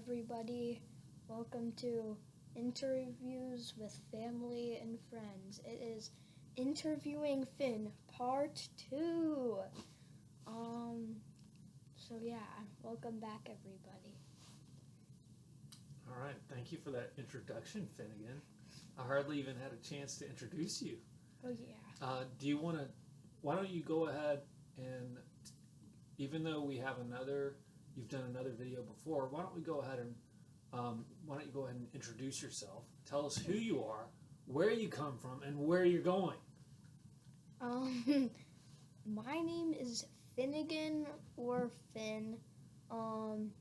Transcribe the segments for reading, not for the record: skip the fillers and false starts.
everybody. Welcome to Interviews with Family and Friends. It is Interviewing Finn, Part 2. Welcome back, everybody. All right, thank you for that introduction, Finnegan. I hardly even had a chance to introduce you. Oh, yeah. Do you want to, why don't you go ahead and, even though we have you've done another video before, why don't you go ahead and introduce yourself, tell us who you are, where you come from, and where you're going. My name is Finnegan or Finn. I'm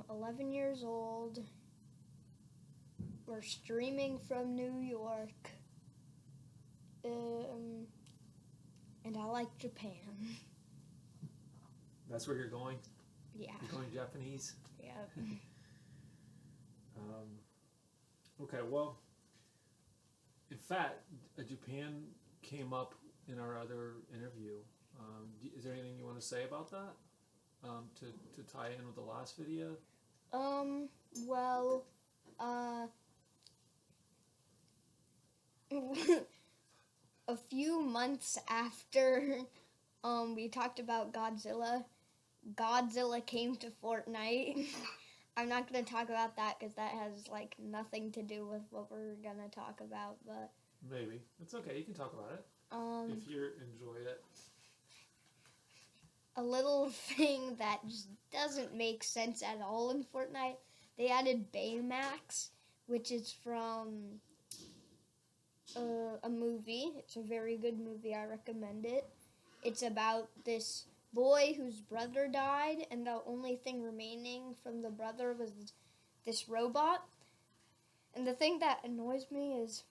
11 years old. We're streaming from New York. And I like Japan. That's where you're going? Yeah. You're going Japanese? Yeah. Okay, well, in fact, Japan came up in our other interview. Is there anything you want to say about that? To tie in with the last video? A few months after we talked about Godzilla came to Fortnite. I'm not going to talk about that because that has nothing to do with what we're going to talk about, but maybe. It's okay, you can talk about it. If you enjoy it. A little thing that just doesn't make sense at all in Fortnite, they added Baymax, which is from a movie. It's a very good movie. I recommend it. It's about this boy whose brother died, and the only thing remaining from the brother was this robot. And the thing that annoys me is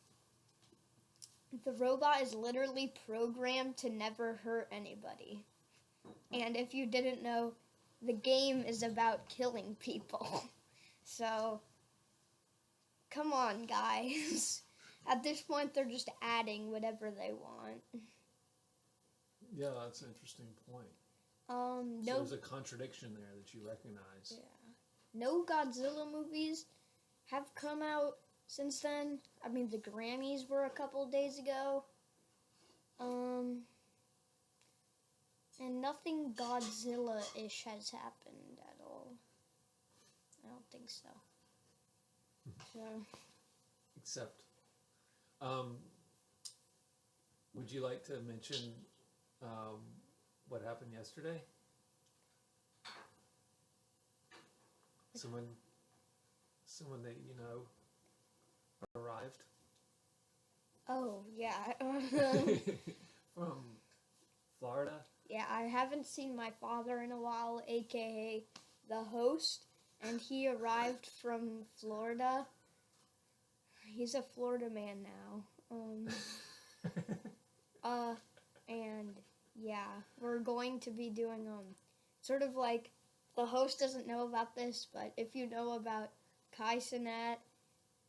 the robot is literally programmed to never hurt anybody. And if you didn't know, the game is about killing people. So, come on, guys. At this point, they're just adding whatever they want. Yeah, that's an interesting point. No. So there's a contradiction there that you recognize. Yeah. No Godzilla movies have come out since then. I mean, the Grammys were a couple days ago. And nothing Godzilla-ish has happened at all. I don't think so. Except, would you like to mention what happened yesterday? Someone that you know arrived. Oh, yeah. From Florida? Yeah, I haven't seen my father in a while, aka the host, and he arrived from Florida. He's a Florida man now. And yeah, we're going to be doing sort of like, the host doesn't know about this, but if you know about Kai Cenat,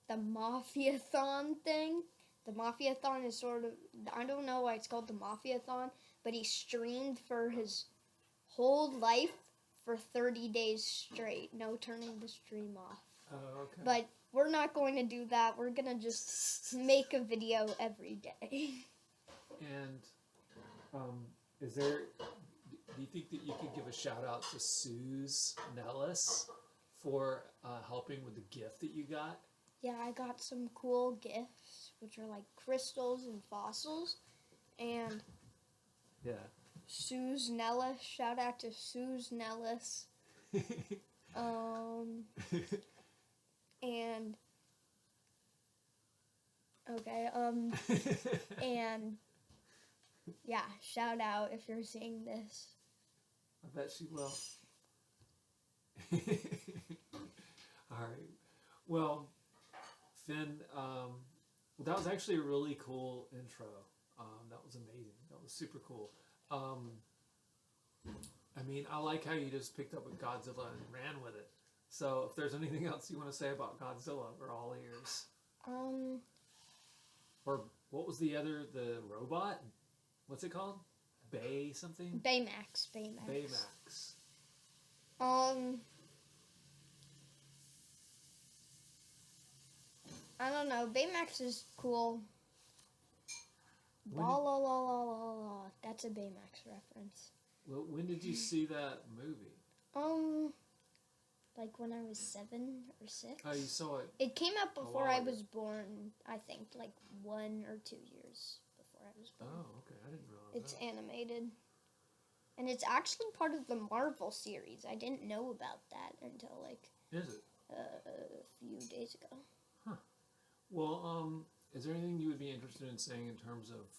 the Mafia-thon thing, the Mafia-thon is sort of, I don't know why it's called the Mafia-thon, but he streamed for his whole life for 30 days straight, no turning the stream off. Oh, okay. But we're not going to do that. We're going to just make a video every day. And do you think that you could give a shout out to Suze Nellis for helping with the gift that you got? Yeah, I got some cool gifts, which are like crystals and fossils. And yeah, Suze Nellis, shout out to Suze Nellis. And okay, and yeah, shout out if you're seeing this. I bet she will. All right. Well, Finn, that was actually a really cool intro. That was amazing. That was super cool. I mean, I like how you just picked up with Godzilla and ran with it. So if there's anything else you want to say about Godzilla, we're all ears. Or what was the robot? What's it called? Baymax. Baymax. don't know. Baymax is cool. When La did- la la la la la. That's a Baymax reference. Well, when did you see that movie? Like when I was 7 or 6. Oh, you saw it. It came out before while I ago. was born. I think like 1 or 2 years before I was born. Oh, okay. I didn't realize It's that. animated. And it's actually part of the Marvel series. I didn't know about that until like Is it? a few days ago. Well, is there anything you would be interested in saying in terms of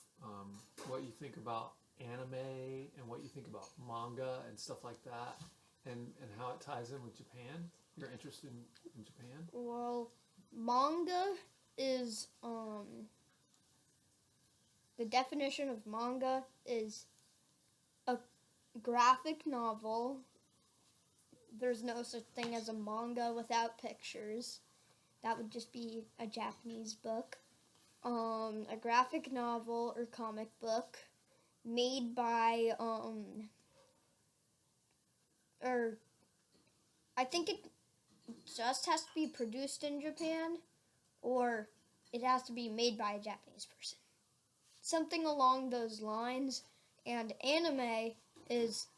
what you think about anime and what you think about manga and stuff like that, and how it ties in with Japan? You're interested in Japan? Well, manga is the definition of manga is a graphic novel. There's no such thing as a manga without pictures. That would just be a Japanese book. A graphic novel or comic book made by or I think it just has to be produced in Japan, or it has to be made by a Japanese person. Something along those lines. And anime is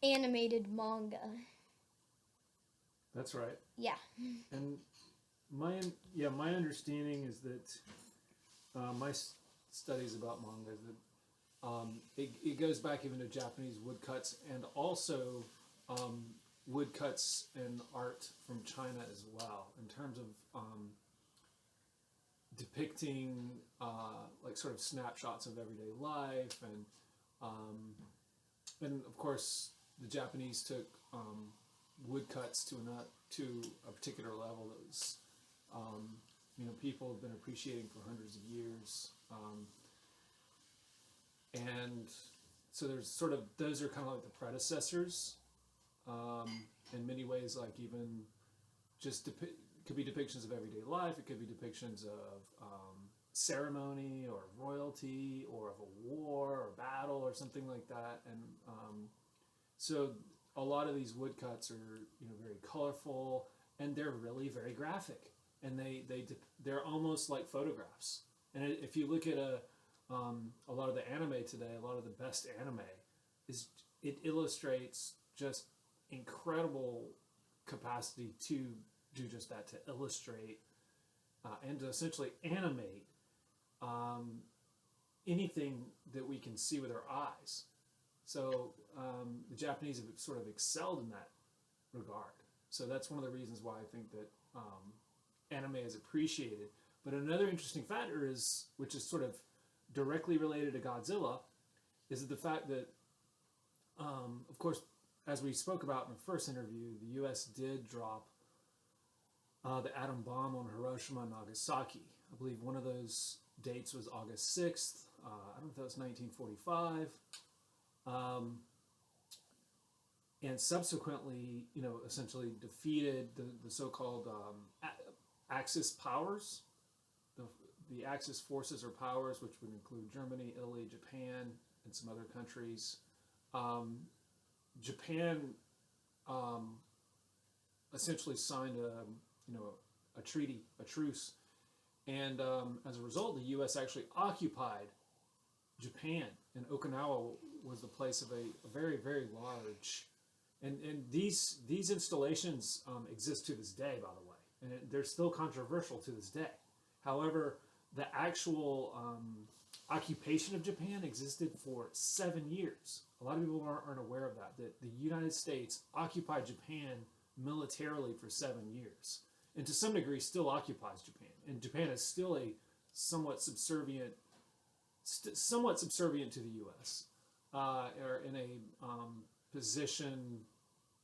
animated manga. That's right. Yeah. And my understanding is that my studies about manga is that it goes back even to Japanese woodcuts and also woodcuts and art from China as well in terms of depicting like sort of snapshots of everyday life and of course the Japanese took woodcuts to a particular level that was people have been appreciating for hundreds of years, and so there's sort of those are kind of like the predecessors in many ways, like even just could be depictions of everyday life, it could be depictions of ceremony or royalty or of a war or battle or something like that, and so a lot of these woodcuts are very colorful and they're really very graphic, and they're almost like photographs. And if you look at a lot of the anime today, a lot of the best anime it illustrates just incredible capacity to do just that, to illustrate and to essentially animate anything that we can see with our eyes. So the Japanese have sort of excelled in that regard. So that's one of the reasons why I think that anime is appreciated. But another interesting factor is, which is sort of directly related to Godzilla, is the fact that, of course, as we spoke about in the first interview, the U.S. did drop the atom bomb on Hiroshima and Nagasaki. I believe one of those dates was August 6th. I don't know if that was 1945. And subsequently, essentially defeated the so-called Axis powers, the Axis forces or powers, which would include Germany, Italy, Japan, and some other countries. Japan essentially signed a treaty, a truce, and as a result, the U.S. actually occupied Japan, and Okinawa was the place of a very, very large, and these installations exist to this day, by the way, and they're still controversial to this day. However, the actual occupation of Japan existed for 7 years. A lot of people aren't aware of that the United States occupied Japan militarily for 7 years, and to some degree still occupies Japan. And Japan is still a somewhat subservient to the U.S. Or in a position,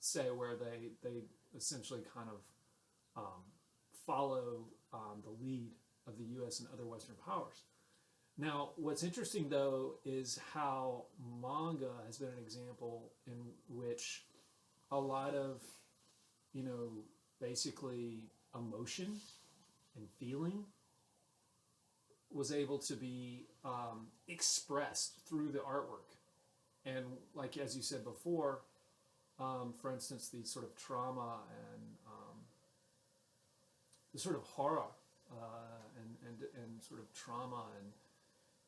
say, where they essentially kind of follow the lead of the U.S. and other Western powers. Now, what's interesting, though, is how manga has been an example in which a lot of, basically emotion and feeling was able to be expressed through the artwork. And like, as you said before, for instance, the sort of trauma and the sort of horror and sort of trauma and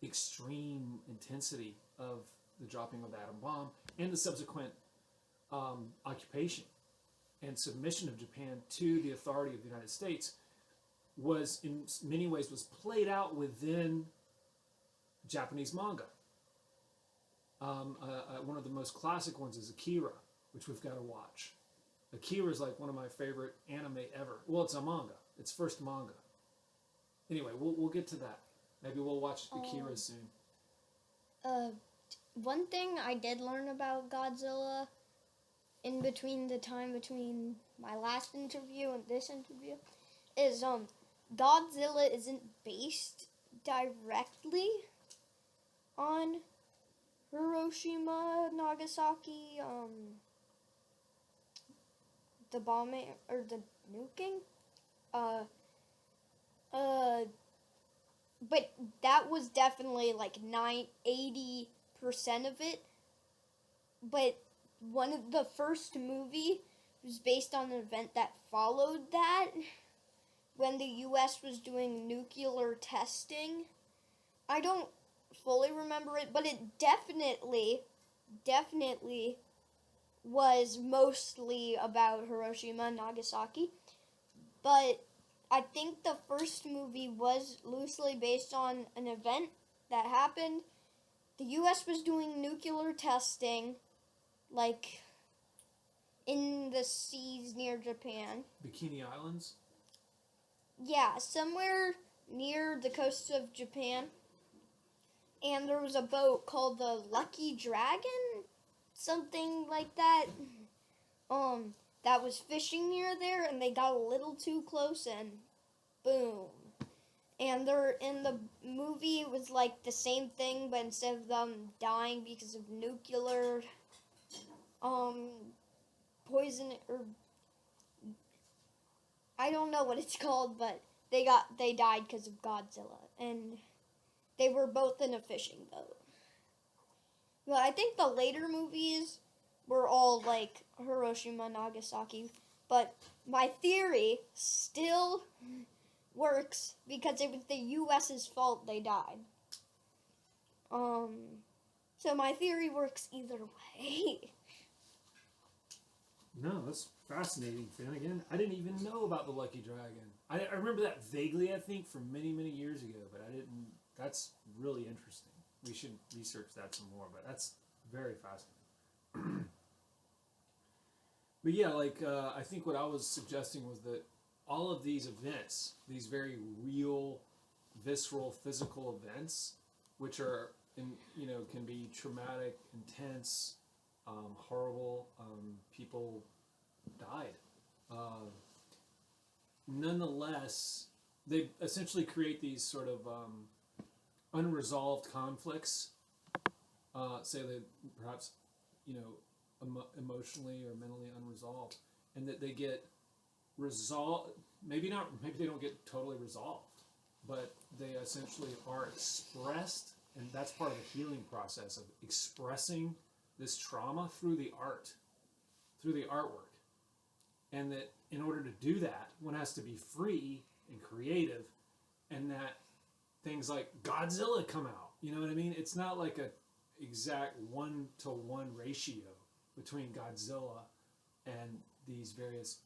extreme intensity of the dropping of the atom bomb and the subsequent occupation and submission of Japan to the authority of the United States was in many ways was played out within Japanese manga. One of the most classic ones is Akira, which we've got to watch. Akira is like one of my favorite anime ever. Well, it's a manga. It's first manga. Anyway, we'll get to that. Maybe we'll watch Akira soon. One thing I did learn about Godzilla in between the time between my last interview and this interview is Godzilla isn't based directly on Hiroshima, Nagasaki, the bombing or the nuking. But that was definitely like 80% of it. But one of the first movie was based on an event that followed that, when the U.S. was doing nuclear testing. I don't fully remember it, but it definitely was mostly about Hiroshima and Nagasaki. But I think the first movie was loosely based on an event that happened. The U.S. was doing nuclear testing, like, in the seas near Japan. Bikini Islands? Yeah, somewhere near the coast of Japan. And there was a boat called the Lucky Dragon, something like that. That was fishing near there, and they got a little too close, and boom. And they're in the movie, it was like the same thing, but instead of them dying because of nuclear poison, or I don't know what it's called, but they died because of Godzilla, and they were both in a fishing boat. But I think the later movies were all like Hiroshima, Nagasaki, but my theory still works because it was the U.S.'s fault they died. So my theory works either way. No, that's fascinating, Finnegan. I didn't even know about the Lucky Dragon. I remember that vaguely, I think, from many, many years ago, but I didn't. That's really interesting. We should research that some more, but that's very fascinating. But yeah, I think what I was suggesting was that all of these events, these very real, visceral, physical events, which are, can be traumatic, intense, horrible, people died. Nonetheless, they essentially create these sort of unresolved conflicts, say that perhaps, emotionally or mentally unresolved, and that they get resolved. Maybe they don't get totally resolved, but they essentially are expressed, and that's part of the healing process of expressing this trauma through the art, through the artwork. And that in order to do that, one has to be free and creative, and that things like Godzilla come out. You know what I mean? It's not like a exact 1-to-1 ratio between Godzilla and these various,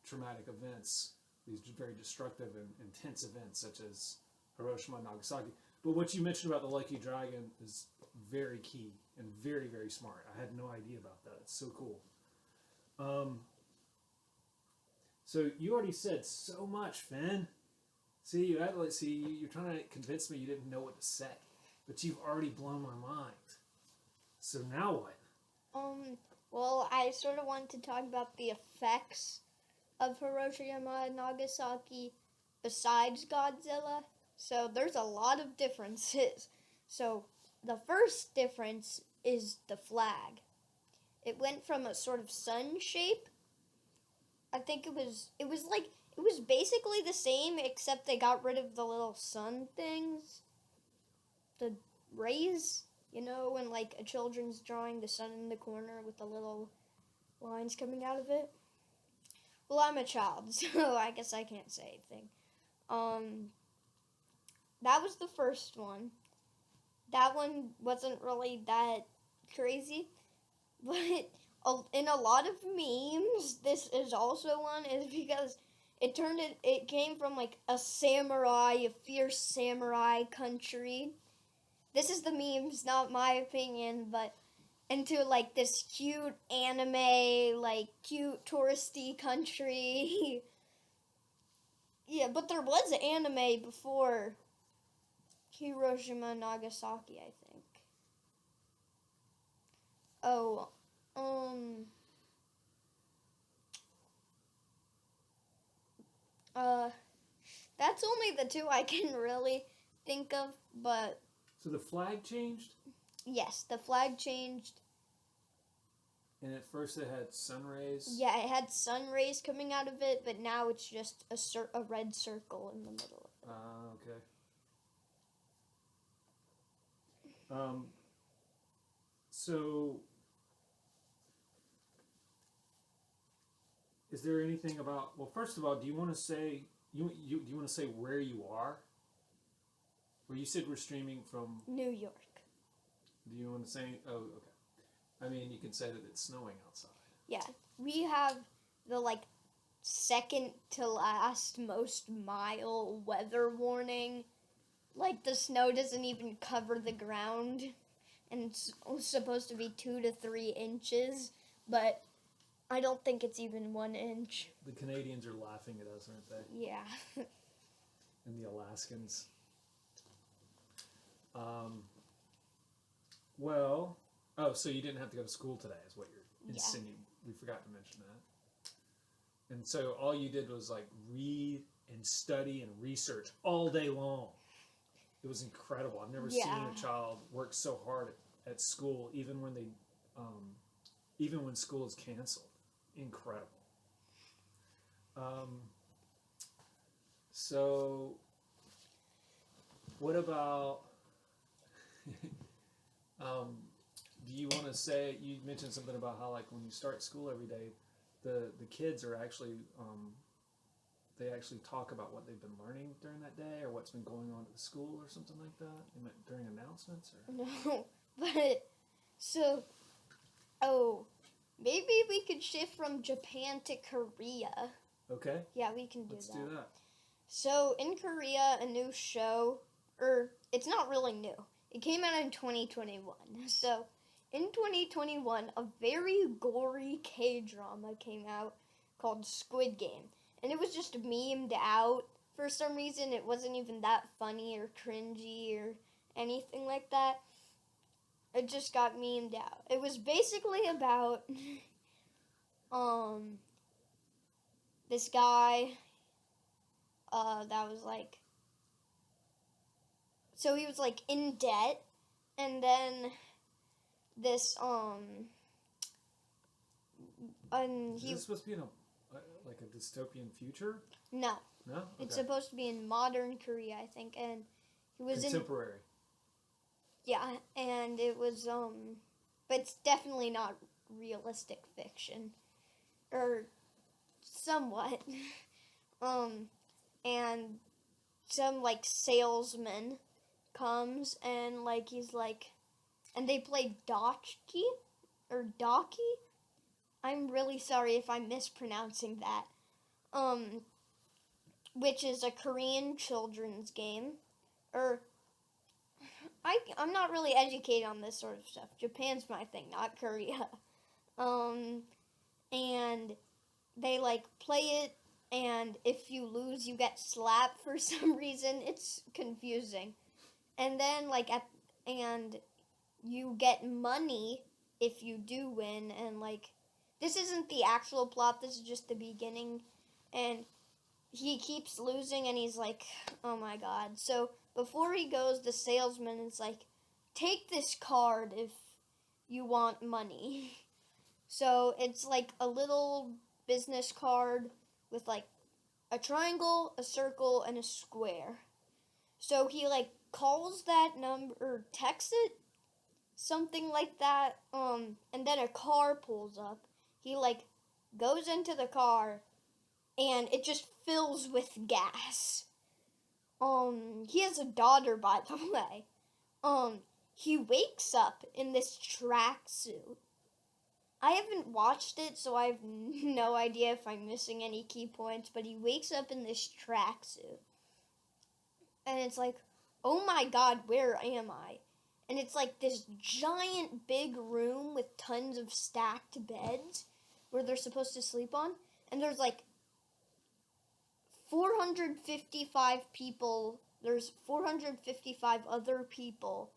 traumatic events, these very destructive and intense events such as Hiroshima and Nagasaki. But what you mentioned about the Lucky Dragon is very key and very, very smart. I had no idea about that. It's so cool. So you already said so much, Finn. See, you're trying to convince me you didn't know what to say, but you've already blown my mind. So now what? Well, I sort of wanted to talk about the effects of Hiroshima and Nagasaki besides Godzilla. So there's a lot of differences. So the first difference is the flag. It went from a sort of sun shape. I think it was basically the same, except they got rid of the little sun things. The rays, when like a children's drawing the sun in the corner with the little lines coming out of it. Well, I'm a child, so I guess I can't say anything. That was the first one. That one wasn't really that crazy, but in a lot of memes, this is also one, is because it came from like a fierce samurai country. This is the memes, not my opinion, but into like this cute anime, like cute touristy country. Yeah, but there was anime before Hiroshima and Nagasaki, I think. Oh, uh, that's only the two I can really think of, but So the flag changed, yes, the flag changed. and at first it had sun rays. Yeah, it had sun rays coming out of it, but now it's just a red circle in the middle of it. Okay. So, is there anything about? Well, first of all, do you want to say do you want to say where you are? Where you said we're streaming from New York. Do you want to say? Oh, okay. I mean, you can say that it's snowing outside. Yeah, we have the like second to last most mild weather warning. Like the snow doesn't even cover the ground, and it's supposed to be 2 to 3 inches, but I don't think it's even 1 inch. The Canadians are laughing at us, aren't they? Yeah. And the Alaskans. Well, so you didn't have to go to school today, is what you're insinuating. We forgot to mention that. And so all you did was like read and study and research all day long. It was incredible. I've never seen a child work so hard at school, even when even when school is canceled. Incredible. So, what about? Do you want to say? You mentioned something about how, like, when you start school every day, the kids are actually they actually talk about what they've been learning during that day or what's been going on at the school or something like that during announcements. Or? No, but so maybe we could shift from Japan to Korea. Okay. Yeah, we can do Let's that. do that. So in Korea, a new show, it's not really new. It came out in 2021. So in 2021, a very gory K-drama came out called Squid Game. And it was just memed out. For some reason, it wasn't even that funny or cringy or anything like that. It just got memed out. It was basically about this guy that was like, so he was like in debt, and then this and Is this supposed to be in like a dystopian future? No. No? Okay. It's supposed to be in modern Korea, I think, and he was contemporary. Yeah, and it was but it's definitely not realistic fiction, or somewhat. And some like salesman comes and like he's like, and they play Doki or Doki. I'm really sorry if I'm mispronouncing that. Which is a Korean children's game. I'm not really educated on this sort of stuff. Japan's my thing, not Korea. And they like play it, and if you lose, you get slapped for some reason. It's confusing. And then and you get money if you do win, and like, this isn't the actual plot, this is just the beginning, and he keeps losing, and he's like, oh my god. So before he goes, the salesman is like, take this card if you want money. So it's like a little business card with like a triangle, a circle, and a square. So he like calls that number, or texts it, something like that, and then a car pulls up. He like goes into the car, and it just fills with gas. He has a daughter, by the way. He wakes up in this tracksuit. I haven't watched it, so I have no idea if I'm missing any key points, but he wakes up in this tracksuit. And it's like, oh my god, where am I? And it's like this giant big room with tons of stacked beds where they're supposed to sleep on. And there's like 455 people. There's 455 other people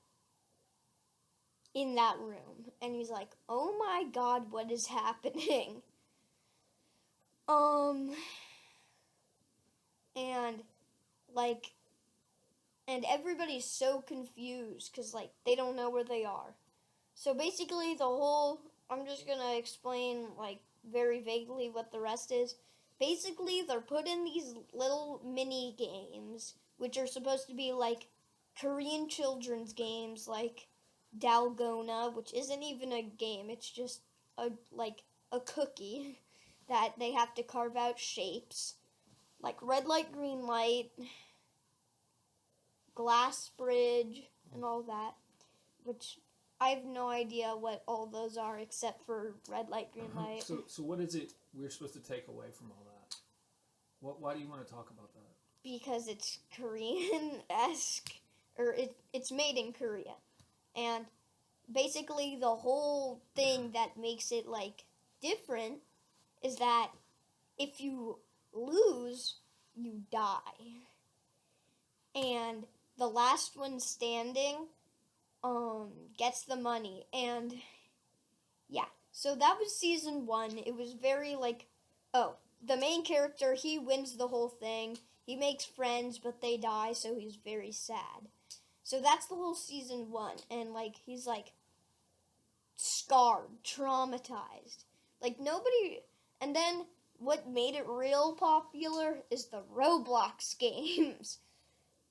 in that room. And he's like, oh my god, what is happening? And like, and everybody's so confused because like they don't know where they are. So basically I'm just gonna explain like very vaguely what the rest is. Basically they're put in these little mini games which are supposed to be like Korean children's games like Dalgona, which isn't even a game, it's just a cookie that they have to carve out shapes like red light, green light, glass bridge, and all that, which I have no idea what all those are except for red light, green light. So what is it we're supposed to take away from all that? Why do you want to talk about that? Because it's Korean-esque, or it's made in Korea. And basically the whole thing that makes it like different is that if you lose, you die. And the last one standing gets the money. And yeah, so that was season 1. It was very like, the main character, he wins the whole thing. He makes friends, but they die, so he's very sad. So that's the whole season 1. And like he's like scarred, traumatized. Like nobody. And then what made it real popular is the Roblox games.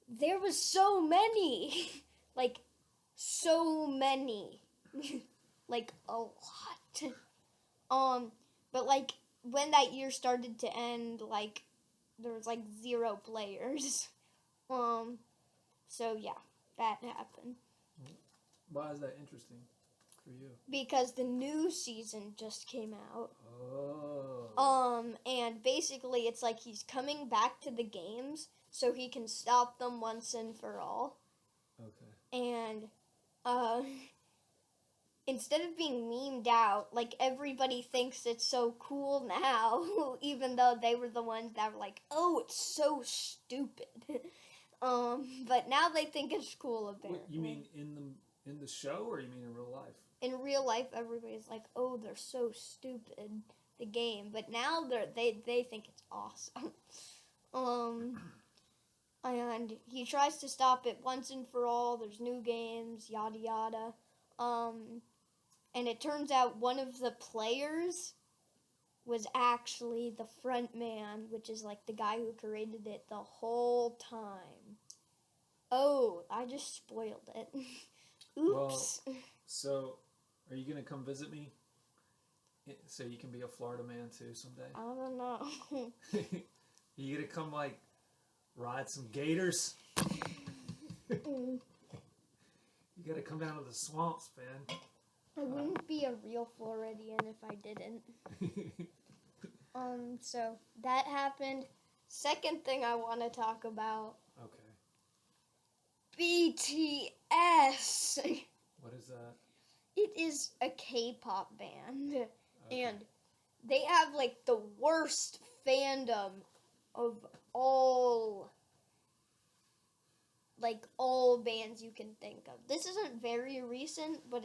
There was so many. Like so many. Like a lot. But like when that year started to end, like there was like 0 players. So yeah, that happened. Why is that interesting for you? Because the new season just came out. Oh. And basically it's like he's coming back to the games so he can stop them once and for all. Okay. And instead of being memed out, like everybody thinks it's so cool now, even though they were the ones that were like, "Oh, it's so stupid." But now they think it's cool apparently. What, you mean in the show, or you mean in real life? In real life, everybody's like, "Oh, they're so stupid." The game, but now they think it's awesome. And he tries to stop it once and for all. There's new games, yada yada. And it turns out one of the players was actually the front man, which is like the guy who created it the whole time. Oh, I just spoiled it. Oops. Well, so, are you gonna come visit me? So you can be a Florida man too someday? I don't know. You gonna come like ride some gators? You gotta come down to the swamps, man. I wouldn't be a real Floridian if I didn't. So that happened. Second thing I want to talk about. Okay. BTS. What is that? It is a K-pop band. Okay. And they have like the worst fandom of all bands you can think of. This isn't very recent, but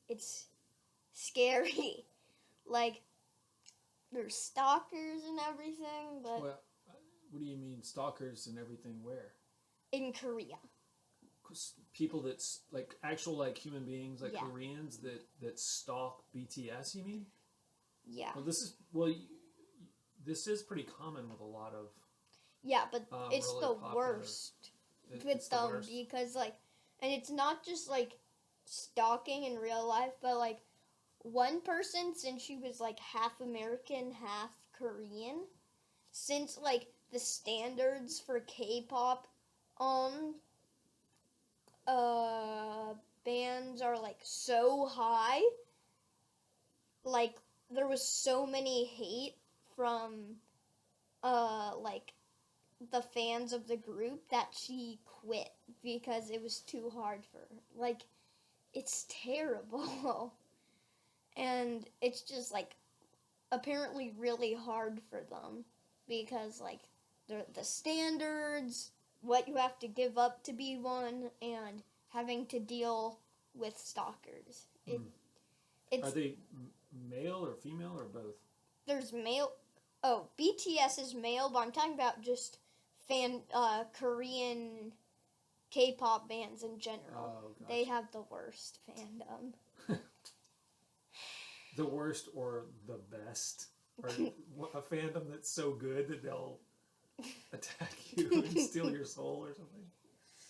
it's scary. Like there's stalkers and everything, but Well, what do you mean stalkers and everything? Where? in Korea. People that's like actual like human beings, like Yeah. Koreans that stalk BTS. You mean? Yeah. Well, this is pretty common with a lot of. Yeah, but it's really the popular. worst It's with the them worst. because like, and it's not just like stalking in real life, but like one person, since she was like half American, half Korean, since like the standards for K-pop uh bands are like so high, like there was so many hate from like the fans of the group that she quit because it was too hard for her. Like, it's terrible. And it's just like apparently really hard for them because like the standards, what you have to give up to be one, and having to deal with stalkers. It's Are they male or female or both? There's male. Oh, BTS is male, but I'm talking about just Korean K-pop bands in general. Oh, gotcha. They have the worst fandom. The worst or the best? Or a fandom that's so good that they'll attack you and steal your soul or something?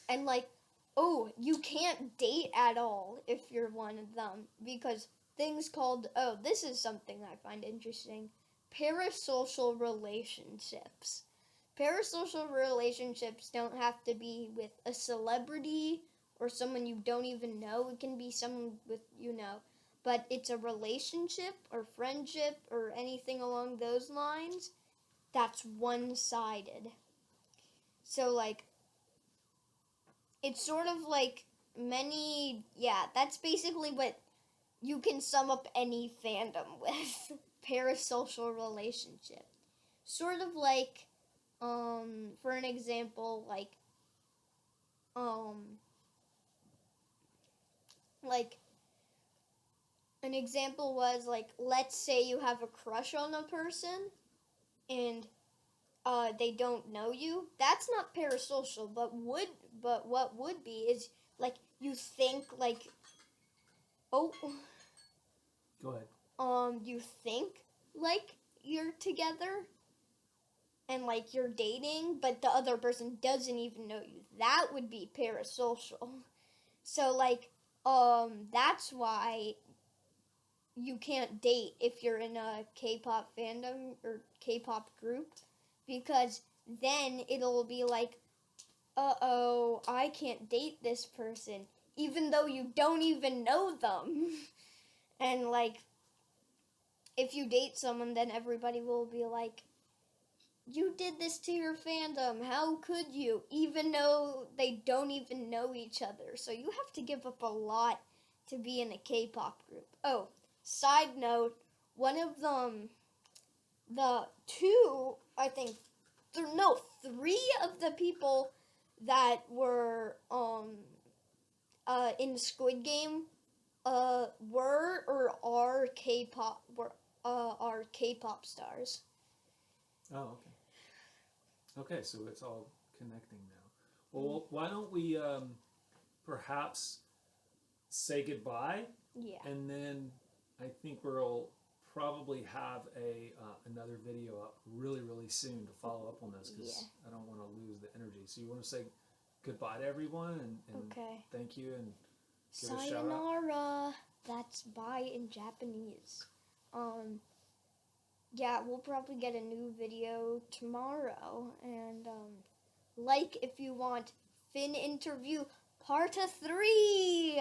And like, oh, you can't date at all if you're one of them because things called, oh, this is something I find interesting, parasocial relationships. Parasocial relationships don't have to be with a celebrity or someone you don't even know. It can be someone with but it's a relationship or friendship or anything along those lines that's one-sided. So like, it's sort of like that's basically what you can sum up any fandom with. Parasocial relationship. Sort of like, for an example, like an example was like, let's say you have a crush on a person and they don't know you. That's not parasocial, but what would be is like you think like, oh, go ahead. You think like you're together and like you're dating, but the other person doesn't even know you. That would be parasocial. So like, that's why you can't date if you're in a K-pop fandom or K-pop group, because then it'll be like, uh-oh, I can't date this person, even though you don't even know them. And like, if you date someone, then everybody will be like, you did this to your fandom, how could you? Even though they don't even know each other. So you have to give up a lot to be in a K-pop group. Oh, side note, one of them, the two, I think, three of the people that were in Squid Game were or are K-pop stars. Oh, okay. Okay, so it's all connecting now. Well, why don't we perhaps say goodbye? Yeah. And then I think we'll probably have another video up really, really soon to follow up on this because I don't want to lose the energy. So you want to say goodbye to everyone and okay. Thank you and give Sayonara. a shout out. That's bye in Japanese. Yeah, we'll probably get a new video tomorrow. And like if you want Finn interview part 3.